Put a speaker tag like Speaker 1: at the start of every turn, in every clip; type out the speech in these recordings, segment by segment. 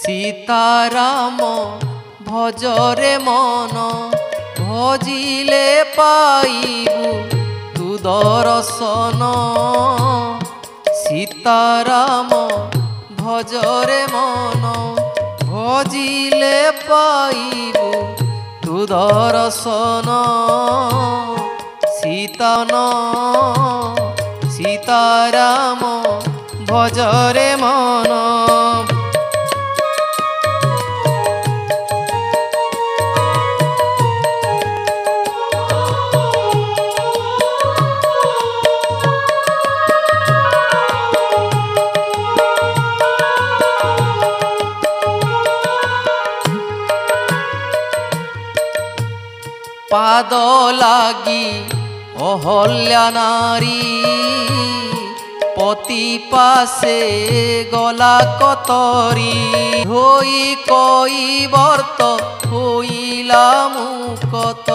Speaker 1: सीताराम भजरे मन भजिले पाइबु तु दर्शन। सीताराम भजरे मन भजिले पाइबु तु दर्शन। सीताराम भजरे मन। पाद लागी अहल्या नारी पति पासे गला कतरी। धोई कई बर्त होइला मुकत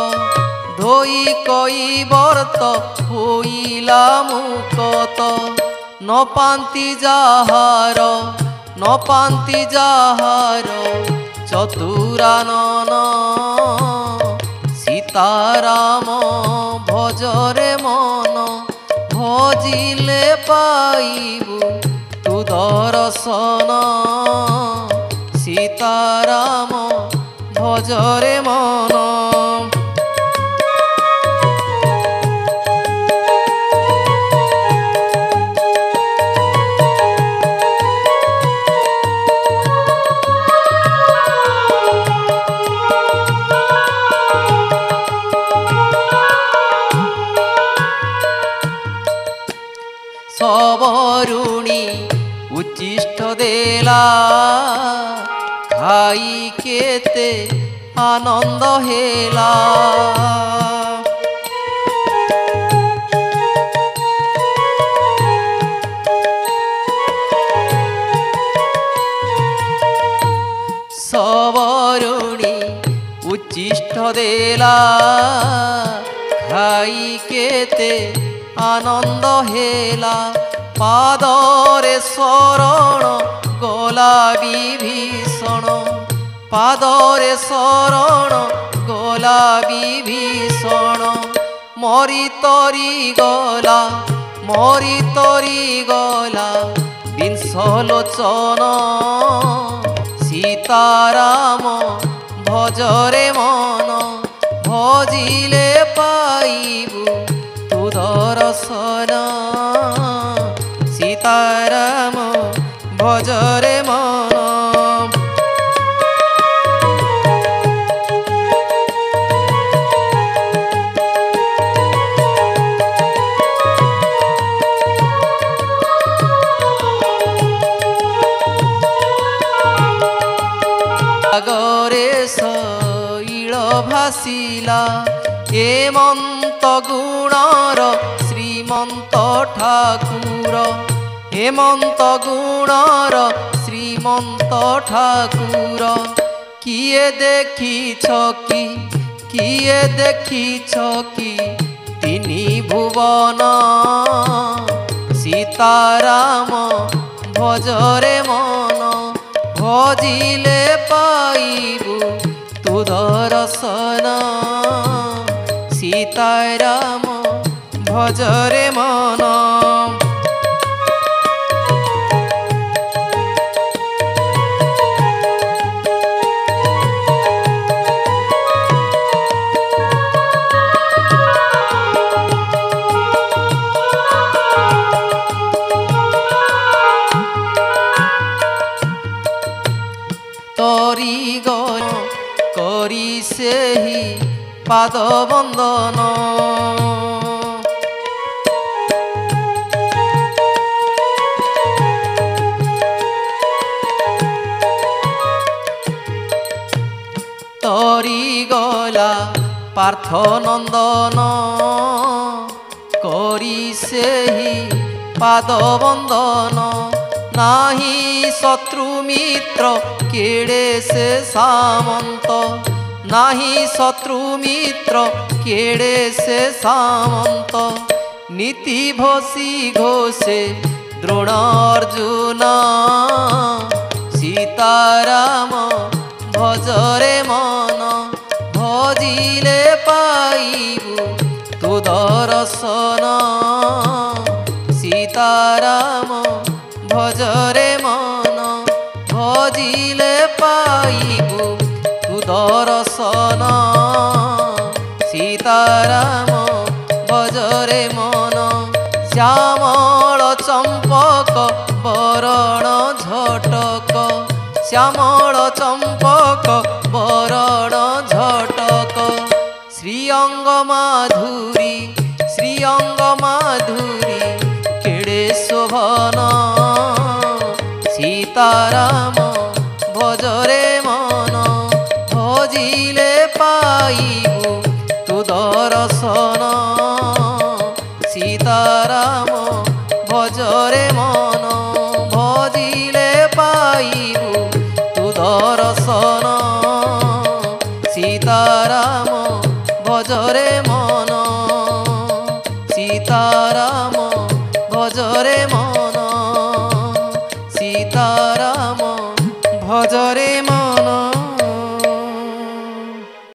Speaker 1: धोई कई बर्त होइला मुकत। न पांति जाहार चतुरानन। सीताराम भजरे मन भजिले पाइबु तु दर्शन। सीताराम भजरे मन। सबरुणी उच्चिष्ट देला खाई केते आनंद हेला। सबरुणी उच्चिष्ट देला खाई केते आनंद हेला। पादरे शरण गला विभीषण पादरे शरण गला विभीषण। मरी तरी गला बिंसलोचन। सीताराम भजरे मन भजिले पाइबु तु दर्शन। सीताराम भजरे मन। सागरे शैल भासिला हेमंत गुणर श्रीमंत ठाकुर। हेमंत गुणर श्रीमंत ठाकुर। किए देखिछ कि तिनि भुवन। सीताराम भजरे मन भजिले पाइबु तु दर्शन। सीताराम भजरे मन। तरी गण करी सेहि पाद बंदन। तरी गला पार्थ नंदन करी सेहि पाद बंदन। नाही शत्रु मित्र केड़े से सामंत। नाही शत्रु मित्र केड़े से सामंत। नीति भसी घोषे द्रोण अर्जुन। सीता সীতারাম ভজরে মন ভজিলে পাইবু তু দর্শন সীতারাম ভজরে মন ভজিলে পাইবু তু দর্শন সীতারাম ভজরে মন শ্যামল চম্পক বরণ ঝটক শ্যামল চম্পক বরণ ঝটক শ্রীঅঙ্গ মাধুরী কেড়ে শোভন সীতারাম ভজরে মন ভজিলে পাইবু তু দর্শন সীতারাম ভজরে মন ভজিলে পাইবু তু দর্শন সীতারাম ভজরে মন সীতারাম ভজরে মন।